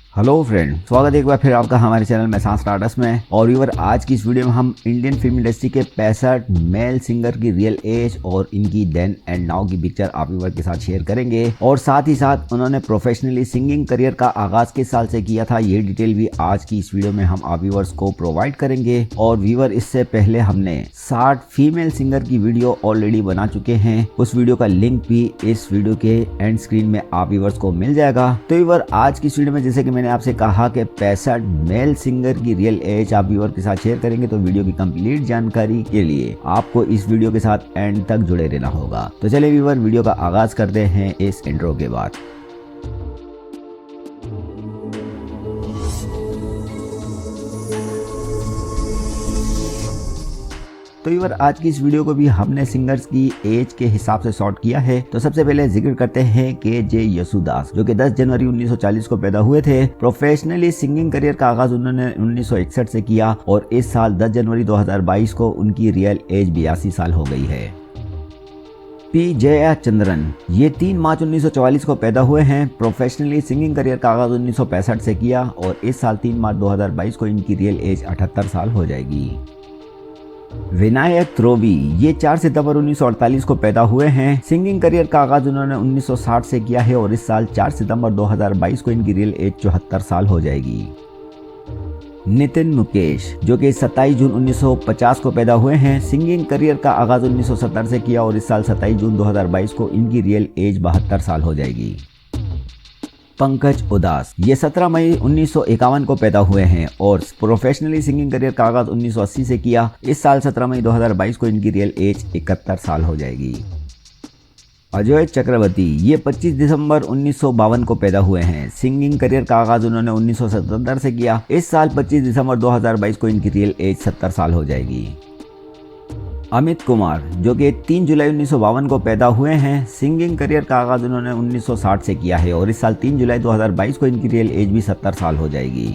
Hello friend, स्वागत है एक बार फिर आपका हमारे चैनल मैसांस स्टार्टस में। और व्यूअर, आज की इस वीडियो में हम इंडियन फिल्म इंडस्ट्री के 65 मेल सिंगर की रियल एज और इनकी देन एंड नाउ की पिक्चर आप व्यूअर के साथ शेयर करेंगे। और साथ ही साथ उन्होंने प्रोफेशनली सिंगिंग करियर का आगाज किस साल से किया था, ये डिटेल भी आज की इस वीडियो में हम आप व्यूअर्स को प्रोवाइड करेंगे। और व्यूअर, इससे पहले हमने 60 फीमेल सिंगर की वीडियो ऑलरेडी बना चुके हैं, उस वीडियो का लिंक भी इस वीडियो के एंड स्क्रीन में आप व्यूअर्स को मिल जाएगा। तो व्यूअर, आज की इस वीडियो में जैसे कि मैंने आपसे कहा कि 65 मेल सिंगर की रियल एज आप व्यूअर के साथ शेयर करेंगे, तो वीडियो की कंप्लीट जानकारी के लिए आपको इस वीडियो के साथ एंड तक जुड़े रहना होगा। तो चलिए व्यूअर, वीडियो का आगाज करते हैं इस इंट्रो के बाद। तो व्यूअर, आज की इस वीडियो को भी हमने सिंगर्स की एज के हिसाब से सॉर्ट किया है। तो सबसे पहले जिक्र करते हैं के.जे. येसुदास, जो कि 10 जनवरी 1940 को पैदा हुए थे। प्रोफेशनली सिंगिंग करियर का आगाज उन्होंने 1961 से किया और इस साल 10 जनवरी 2022 को उनकी रियल एज 82 साल हो गई है। पी. जयाचंद्रन, ये 3 मार्च 1944 को पैदा हुए हैं। प्रोफेशनली सिंगिंग करियर का आगाज 1965 से किया और इस साल 3 मार्च 2022 को इनकी रियल एज 78 साल हो जाएगी। विनायक त्रोवी, ये 4 सितंबर 1948 को पैदा हुए हैं। सिंगिंग करियर का आगाज उन्होंने 1960 से किया है और इस साल 4 सितंबर 2022 को इनकी रियल एज 74 साल हो जाएगी। नितिन मुकेश, जो कि 27 जून 1950 को पैदा हुए हैं। सिंगिंग करियर का आगाज 1970 से किया और इस साल 27 जून 2022 को इनकी रियल एज 72 साल हो जाएगी। पंकज उदास, ये 17 मई 1951 को पैदा हुए हैं और प्रोफेशनली सिंगिंग करियर का आगाज 1980 से किया। इस साल 17 मई 2022 को इनकी रियल एज 71 साल हो जाएगी। अजय चक्रवर्ती, ये 25 दिसंबर 1952 को पैदा हुए हैं। सिंगिंग करियर का आगाज उन्होंने 1977 से किया। इस साल 25 दिसंबर 2022 को इनकी रियल एज 70 साल हो जाएगी। अमित कुमार, जो कि 3 जुलाई 1952 को पैदा हुए हैं। सिंगिंग करियर का आगाज उन्होंने 1960 से किया है और इस साल 3 जुलाई 2022 को इनकी रियल एज भी 70 साल हो जाएगी।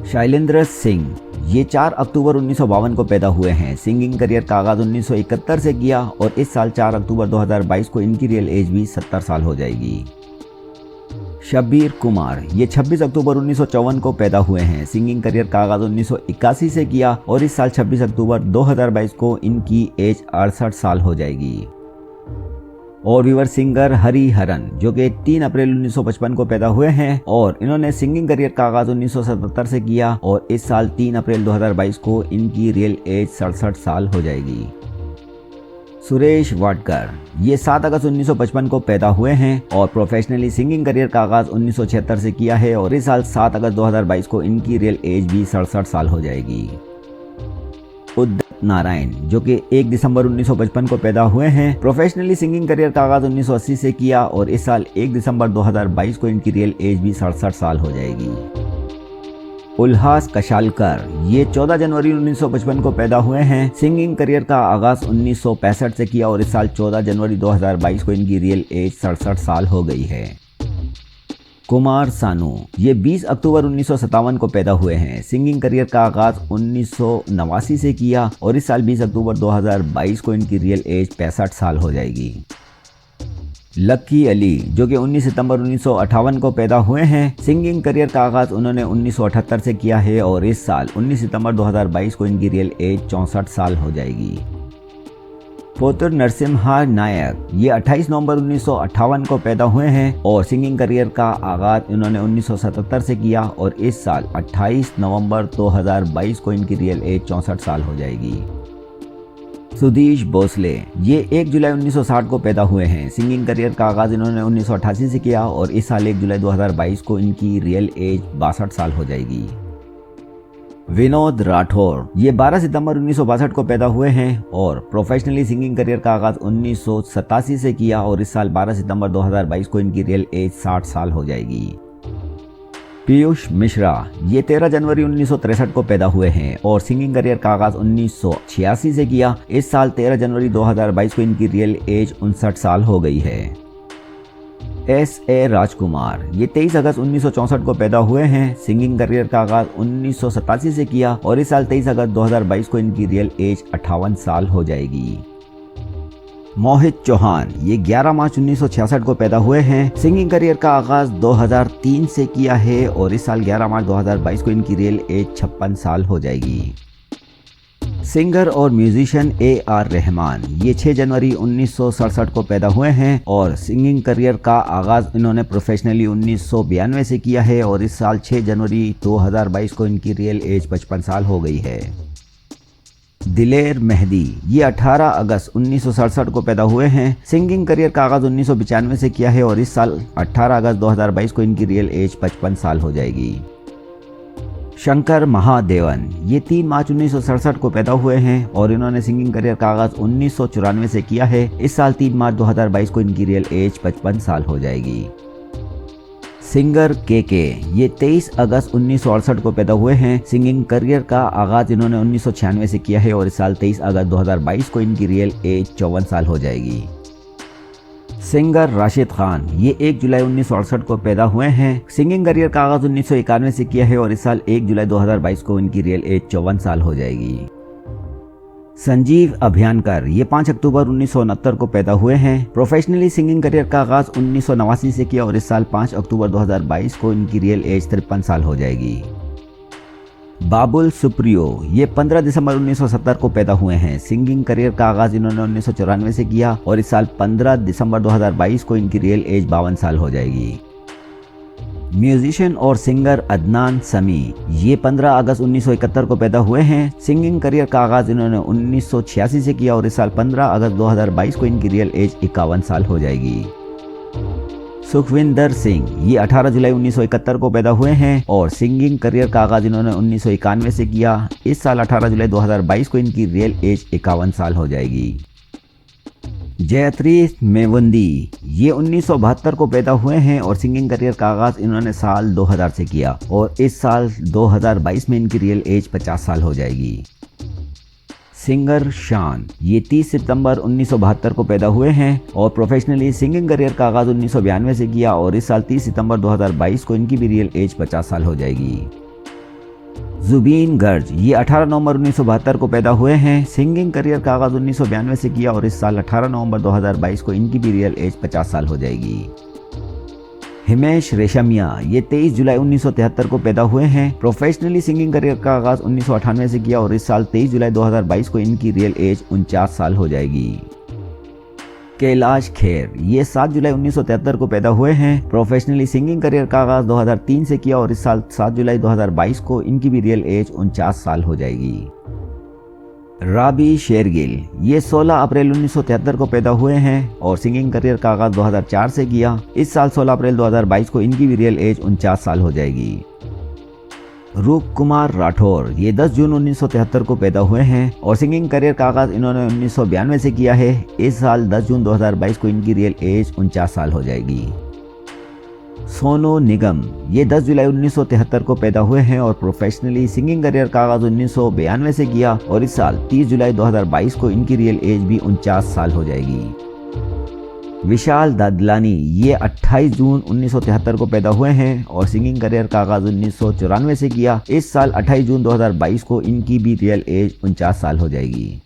शैलेंद्र सिंह, ये 4 अक्टूबर 1952 को पैदा हुए हैं। सिंगिंग करियर का आगाज 1971 से किया और इस साल 4 अक्टूबर 2022 को इनकी रियल एज भी 70 साल हो जाएगी। शब्बीर कुमार, ये 26 अक्टूबर 1954 को पैदा हुए हैं। सिंगिंग करियर का आगाज 1981 से किया और इस साल 26 अक्टूबर 2022 को इनकी एज 68 साल हो जाएगी। और व्यूअर, सिंगर हरिहरन, जो कि 3 अप्रैल 1955 को पैदा हुए हैं और इन्होंने सिंगिंग करियर का आगाज 1977 से किया और इस साल 3 अप्रैल 2022 को इनकी रियल एज 67 साल हो जाएगी। सुरेश वाडकर, ये 7 अगस्त 1955 को पैदा हुए हैं और प्रोफेशनली सिंगिंग करियर का आगाज 1976 से किया है और इस साल 7 अगस्त 2022 को इनकी रियल एज भी 67 साल हो जाएगी। उदित नारायण, जो कि 1 दिसंबर 1955 को पैदा हुए हैं। प्रोफेशनली सिंगिंग करियर का आगाज 1980 से किया और इस साल 1 दिसंबर 2022 को इनकी रियल एज भी 67 साल हो जाएगी। उल्हास कशालकर, ये 14 जनवरी 1955 को पैदा हुए हैं। सिंगिंग करियर का आगाज 1965 से किया और इस साल 14 जनवरी 2022 को इनकी रियल एज 67 साल हो गई है। कुमार सानू, ये 20 अक्टूबर 1957 को पैदा हुए हैं। सिंगिंग करियर का आगाज 1989 से किया और इस साल 20 अक्टूबर 2022 को इनकी रियल एज 65 साल हो जाएगी। लकी अली, जो कि 19 सितंबर 1958 को पैदा हुए हैं। सिंगिंग करियर का आगाज उन्होंने 1978 से किया है और इस साल 19 सितंबर 2022 को इनकी रियल एज 64 साल हो जाएगी। पोतुर नरसिम्हा नायक, ये 28 नवंबर 1958 को पैदा हुए हैं और सिंगिंग करियर का आगाज इन्होंने 1977 से किया और इस साल 28 नवंबर 2022 को इनकी रियल एज 64 साल हो जाएगी। सुधीश भोसले, ये 1 जुलाई 1960 को पैदा हुए हैं। सिंगिंग करियर का आगाज इन्होंने 1988 से किया और इस साल 1 जुलाई 2022 को इनकी रियल एज 62 साल हो जाएगी। विनोद राठौर, ये 12 सितंबर 1962 को पैदा हुए हैं और प्रोफेशनली सिंगिंग करियर का आगाज 1987 से किया और इस साल 12 सितंबर 2022 को इनकी रियल एज 60 साल हो जाएगी। पीयूष मिश्रा, ये 13 जनवरी 1963 को पैदा हुए हैं और सिंगिंग करियर का आगाज 1986 से किया। इस साल 13 जनवरी 2022 को इनकी रियल एज 59 साल हो गई है। S.A. राजकुमार, ये 23 अगस्त 1964 को पैदा हुए हैं। सिंगिंग करियर का आगाज 1987 से किया और इस साल 23 अगस्त 2022 को इनकी रियल एज 58 साल हो जाएगी। मोहित चौहान ये 11 मार्च 1966 को पैदा हुए हैं। सिंगिंग करियर का आगाज 2003 से किया है और इस साल 11 मार्च 2022 को इनकी रियल एज 56 साल हो जाएगी। सिंगर और म्यूजिशियन AR रहमान ये 6 जनवरी 1967 को पैदा हुए हैं और सिंगिंग करियर का आगाज इन्होंने प्रोफेशनली 1992 से किया है और इस साल 6 जनवरी 2022 को इनकी रियल एज 55 साल हो गई है। दिलेर मेहदी ये 18 अगस्त 1967 को पैदा हुए हैं। सिंगिंग करियर का आगाज 1995 से किया है और इस साल 18 अगस्त 2022 को इनकी रियल एज 55 साल हो जाएगी। शंकर महादेवन ये 3 मार्च 1967 को पैदा हुए हैं और इन्होंने सिंगिंग करियर का आगाज 1994 से किया है। इस साल 3 मार्च 2022 को इनकी रियल एज 55 साल हो जाएगी। सिंगर KK ये 23 अगस्त 1968 को पैदा हुए हैं। सिंगिंग करियर का आगाज इन्होंने 1996 से किया है और इस साल 23 अगस्त 2022 को इनकी रियल एज 54 साल हो जाएगी। सिंगर राशिद खान ये 1 जुलाई 1968 को पैदा हुए हैं। सिंगिंग करियर का आगाज 1991 से किया है और इस साल 1 जुलाई 2022 को इनकी रियल एज 54 साल हो जाएगी। संजीव अभियानकर ये 5 अक्टूबर 1969 को पैदा हुए हैं। प्रोफेशनली सिंगिंग करियर का आगाज 1989 से किया और इस साल 5 अक्टूबर 2022 को इनकी रियल एज 53 साल हो जाएगी। बाबुल सुप्रियो ये 15 दिसंबर 1970 को पैदा हुए हैं। सिंगिंग करियर का आगाज इन्होंने 1994 से किया और इस साल 15 दिसंबर 2022 को इनकी रियल एज 52 साल हो जाएगी। म्यूजिशियन और सिंगर अदनान समी ये 15 अगस्त 1971 को पैदा हुए हैं। सिंगिंग करियर का आगाज इन्होंने 1986 से किया और इस साल 15 अगस्त 2022 को इनकी रियल एज 51 साल हो जाएगी। सुखविंदर सिंह ये 18 जुलाई 1971 को पैदा हुए हैं और सिंगिंग करियर का आगाज इन्होंने 1991 से किया। इस साल 18 जुलाई 2022 को इनकी रियल एज 51 साल हो जाएगी। जयत्री मेवंदी ये 1972 को पैदा हुए हैं और सिंगिंग करियर का आगाज इन्होंने साल 2000 से किया और इस साल 2022 में इनकी रियल एज 50 साल हो जाएगी। सिंगर शान ये 30 सितंबर 1972 को पैदा हुए हैं और प्रोफेशनली सिंगिंग करियर का आगाज 1992 से किया और इस साल 30 सितंबर 2022 को इनकी भी रियल एज 50 साल हो जाएगी। जुबीन गर्ज ये 18 नवंबर 1972 को पैदा हुए हैं। सिंगिंग करियर का आगाज 1992 से किया और इस साल 18 नवंबर 2022 को इनकी भी रियल एज 50 साल हो जाएगी। हिमेश रेशमिया ये 23 जुलाई 1973 को पैदा हुए हैं। प्रोफेशनली सिंगिंग करियर का आगाज 1998 से किया और इस साल 23 जुलाई 2022 को इनकी रियल एज 49 साल हो जाएगी। कैलाश खेर ये 7 जुलाई 1973 को पैदा हुए हैं। प्रोफेशनली सिंगिंग करियर का आगाज 2003 से किया और इस साल 7 जुलाई 2022 को इनकी भी रियल एज 49 साल हो जाएगी। राबी शेरगिल ये 16 अप्रैल 1973 को पैदा हुए हैं और सिंगिंग करियर का आगाज 2004 से किया। इस साल 16 अप्रैल 2022 को इनकी भी रियल एज 49 साल हो जाएगी। रूप कुमार राठौर ये 10 जून 1973 को पैदा हुए हैं और सिंगिंग करियर का आगाज इन्होंने 1992 से किया है। इस साल 10 जून 2022 को इनकी रियल एज 49 साल हो जाएगी। सोनू निगम ये 10 जुलाई 1973 को पैदा हुए हैं और प्रोफेशनली सिंगिंग करियर का आगाज 1992 से किया और इस साल 30 जुलाई 2022 को इनकी रियल एज भी 49 साल हो जाएगी। विशाल दादलानी ये 28 जून 1973 को पैदा हुए हैं और सिंगिंग करियर का आगाज 1994 से किया। इस साल 28 जून 2022 को इनकी भी रियल एज 49 साल हो जाएगी।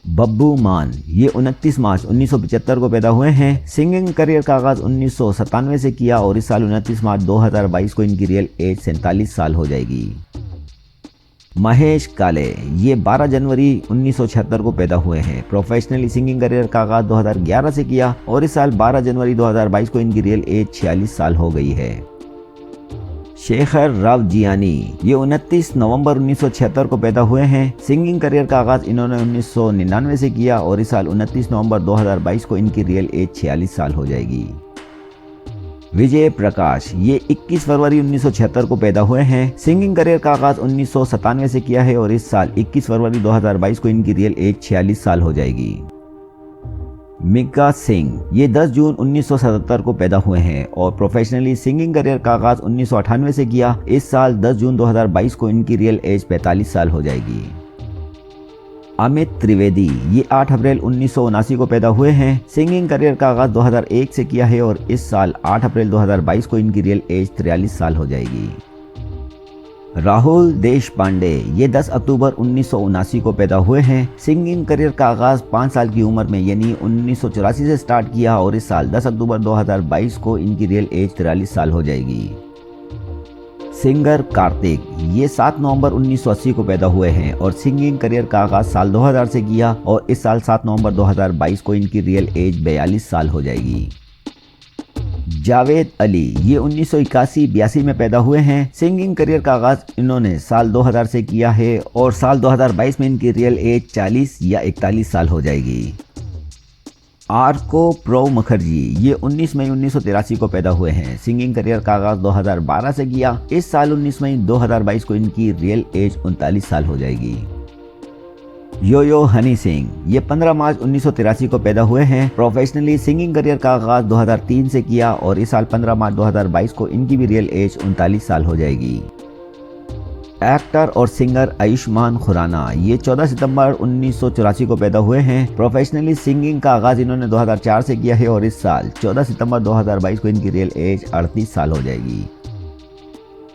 बब्बू मान ये 29 मार्च 1975 को पैदा हुए हैं। सिंगिंग करियर का आगाज 1997 से किया और इस साल 29 मार्च 2022 को इनकी रियल एज 47 साल हो जाएगी। महेश काले ये 12 जनवरी 1976 को पैदा हुए हैं। प्रोफेशनली सिंगिंग करियर का आगाज 2011 से किया और इस साल 12 जनवरी 2022 को इनकी रियल एज 46 साल हो गई है। शेखर रावजियानी ये 29 नवंबर 1976 को पैदा हुए हैं। सिंगिंग करियर का आगाज इन्होंने 1999 से किया और इस साल 29 नवंबर 2022 को इनकी रियल एज 46 साल हो जाएगी। विजय प्रकाश ये 21 फरवरी 1976 को पैदा हुए हैं। सिंगिंग करियर का आगाज 1997 से किया है और इस साल 21 फरवरी 2022 को इनकी रियल एज 46 साल हो जाएगी। मिका सिंह ये 10 जून 1977 को पैदा हुए हैं और प्रोफेशनली सिंगिंग करियर का आगाज 1998 से किया। इस साल 10 जून 2022 को इनकी रियल एज 45 साल हो जाएगी। अमित त्रिवेदी ये 8 अप्रैल 1979 को पैदा हुए हैं। सिंगिंग करियर का आगाज 2001 से किया है और इस साल 8 अप्रैल 2022 को इनकी रियल एज 43 साल हो जाएगी। राहुल देश पांडे ये 10 अक्टूबर 1979 को पैदा हुए हैं। सिंगिंग करियर का आगाज 5 साल की उम्र में यानी 1984 से स्टार्ट किया और इस साल 10 अक्टूबर 2022 को इनकी रियल एज 43 साल हो जाएगी। सिंगर कार्तिक ये 7 नवंबर 1980 को पैदा हुए हैं और सिंगिंग करियर का आगाज साल 2000 से किया और इस साल 7 नवंबर 2022 को इनकी रियल एज 42 साल हो जाएगी। जावेद अली ये 1981-82 में पैदा हुए हैं। सिंगिंग करियर का आगाज इन्होंने साल 2000 से किया है और साल 2022 में इनकी रियल एज 40 या 41 साल हो जाएगी। आर्को प्रो मुखर्जी ये 19 मई 1983 को पैदा हुए हैं। सिंगिंग करियर का आगाज 2012 से किया। इस साल 19 मई 2022 को इनकी रियल एज 39 साल हो जाएगी। यो हनी सिंह ये 15 मार्च 1983 को पैदा हुए हैं। प्रोफेशनली सिंगिंग करियर का आगाज 2003 से किया और इस साल 15 मार्च 2022 को इनकी भी रियल एज 39 साल हो जाएगी। एक्टर और सिंगर आयुष्मान खुराना ये 14 सितंबर 1984 को पैदा हुए हैं। प्रोफेशनली सिंगिंग का आगाज इन्होंने 2004 से किया है और इस साल 14 सितंबर 2022 को इनकी रियल एज 38 साल हो जाएगी।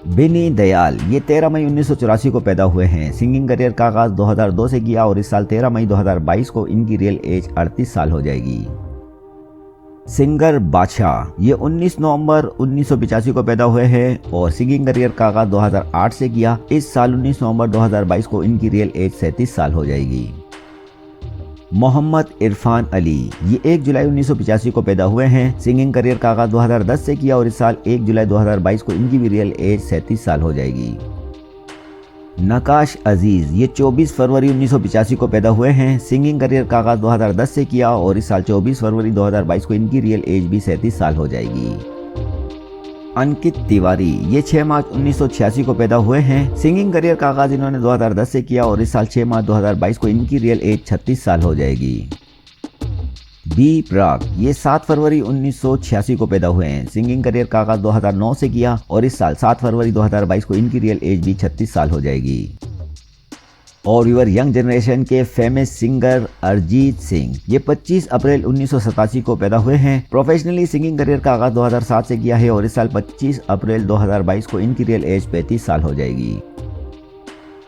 बिनी दयाल ये 13 मई 1984 को पैदा हुए हैं। सिंगिंग करियर का आगाज 2002 से किया और इस साल 13 मई 2022 को इनकी रियल एज 38 साल हो जाएगी। सिंगर बादशाह ये 19 नवंबर 1985 को पैदा हुए हैं और सिंगिंग करियर का आगाज 2008 से किया। इस साल 19 नवंबर 2022 को इनकी रियल एज 37 साल हो जाएगी। मोहम्मद इरफान अली ये 1 जुलाई 1985 को पैदा हुए हैं। सिंगिंग करियर का आगाज 2010 से किया और इस साल 1 जुलाई 2022 को इनकी भी रियल एज 37 साल हो जाएगी। नकाश अजीज ये 24 फरवरी 1985 को पैदा हुए हैं। सिंगिंग करियर का आगाज 2010 से किया और इस साल 24 फरवरी 2022 को इनकी रियल एज भी 37 साल हो जाएगी। अंकित तिवारी ये 6 मार्च 1986 को पैदा हुए हैं। सिंगिंग करियर का आगाज इन्होंने 2010 से किया और इस साल 6 मार्च 2022 को इनकी रियल एज 36 साल हो जाएगी। बी प्राक ये 7 फरवरी 1986 को पैदा हुए हैं। सिंगिंग करियर का आगाज 2009 से किया और इस साल 7 फरवरी 2022 को इनकी रियल एज भी 36 साल हो जाएगी। और यूर यंग जनरेशन के फेमस सिंगर अरिजीत सिंह ये 25 अप्रैल 1987 को पैदा हुए हैं। प्रोफेशनली सिंगिंग करियर का आगाज 2007 से किया है और इस साल 25 अप्रैल 2022 को इनकी रियल एज 35 साल हो जाएगी।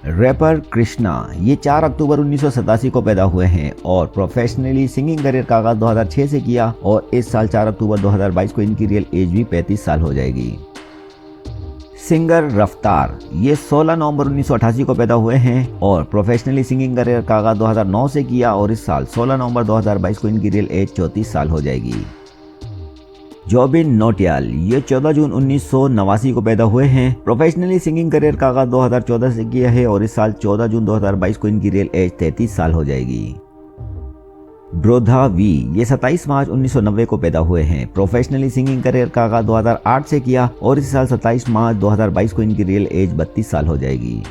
रैपर कृष्णा ये 4 अक्टूबर 1987 को पैदा हुए हैं और प्रोफेशनली सिंगिंग करियर का आगाज 2006 से किया और इस साल 4 अक्टूबर 2022 को इनकी रियल एज भी 35 साल हो जाएगी। सिंगर रफ्तार ये 16 नवंबर 1988 को पैदा हुए हैं और प्रोफेशनली सिंगिंग करियर का आगाज 2009 से किया और इस साल 16 नवंबर 2022 को इनकी रियल एज 34 साल हो जाएगी। जोबिन नौटियाल ये 14 जून 1989 को पैदा हुए हैं। प्रोफेशनली सिंगिंग करियर का आगाज 2014 से किया है और इस साल 14 जून 2022 को इनकी रियल एज 33 साल हो जाएगी। ब्रोधा वी ये 27 मार्च 1990 को पैदा हुए हैं। प्रोफेशनली सिंगिंग करियर का आगाज 2008 से किया और इस साल 27 मार्च 2022 को इनकी रियल एज 32 साल हो जाएगी।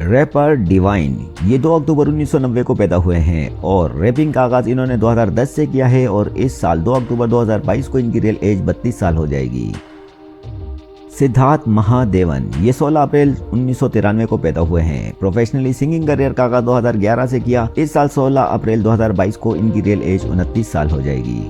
रैपर डिवाइन ये 2 अक्टूबर 1990 को पैदा हुए हैं और रैपिंग का आगाज इन्होंने 2010 से किया है और इस साल 2 अक्टूबर 2022 को इनकी रियल एज 32 साल हो जाएगी। सिद्धार्थ महादेवन ये 16 अप्रैल 1993 को पैदा हुए हैं। प्रोफेशनली सिंगिंग करियर का आगाज 2011 से किया। इस साल 16 अप्रैल 2022 को इनकी रियल एज 29 साल हो जाएगी।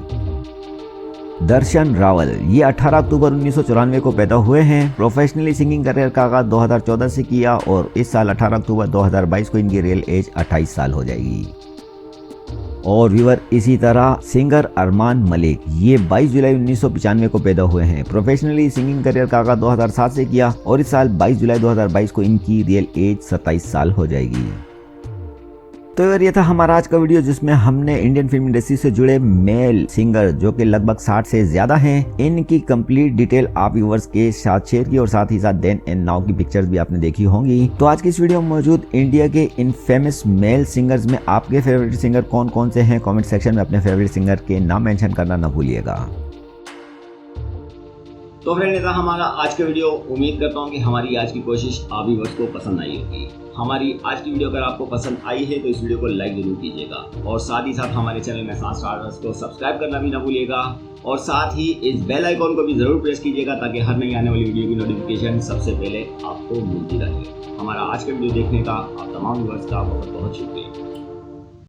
दर्शन रावल ये 18 अक्टूबर 1994 को पैदा हुए हैं। प्रोफेशनली सिंगिंग करियर का आगाज 2014 से किया और इस साल 18 अक्टूबर 2022 को इनकी रियल एज 28 साल हो जाएगी। और व्यूअर इसी तरह सिंगर अरमान मलिक ये 22 जुलाई 1995 को पैदा हुए हैं। प्रोफेशनली सिंगिंग करियर का आगाज 2007 से किया और इस साल 22 जुलाई 2022 को इनकी रियल एज 27 साल हो जाएगी। तो यार ये था हमारा आज का वीडियो जिसमें हमने इंडियन फिल्म इंडस्ट्री से जुड़े मेल सिंगर जो कि लगभग 60 से ज्यादा हैं, इनकी कंप्लीट डिटेल आप व्यूअर्स के साथ शेयर की और साथ ही साथ देन एंड नाउ की पिक्चर्स भी आपने देखी होंगी। तो आज की इस वीडियो में मौजूद इंडिया के इन फेमस मेल सिंगर्स में आपके फेवरेट सिंगर कौन कौन से हैं, कमेंट सेक्शन में अपने फेवरेट सिंगर के नाम मेंशन करना न भूलिएगा। तो फ्रेंड ये था हमारा आज का वीडियो। उम्मीद करता हूँ कि हमारी आज की कोशिश आप व्यूअर्स को पसंद आई होगी। हमारी आज की वीडियो अगर आपको पसंद आई है तो इस वीडियो को लाइक जरूर कीजिएगा और साथ ही साथ हमारे चैनल मैसान स्टार्स को सब्सक्राइब करना भी ना भूलिएगा और साथ ही इस बेल आइकॉन को भी जरूर प्रेस कीजिएगा ताकि हर नई आने वाली वीडियो की नोटिफिकेशन सबसे पहले आपको मिलती रहे। हमारा आज का वीडियो देखने का आप तमाम व्यूअर्स का बहुत बहुत शुक्रिया।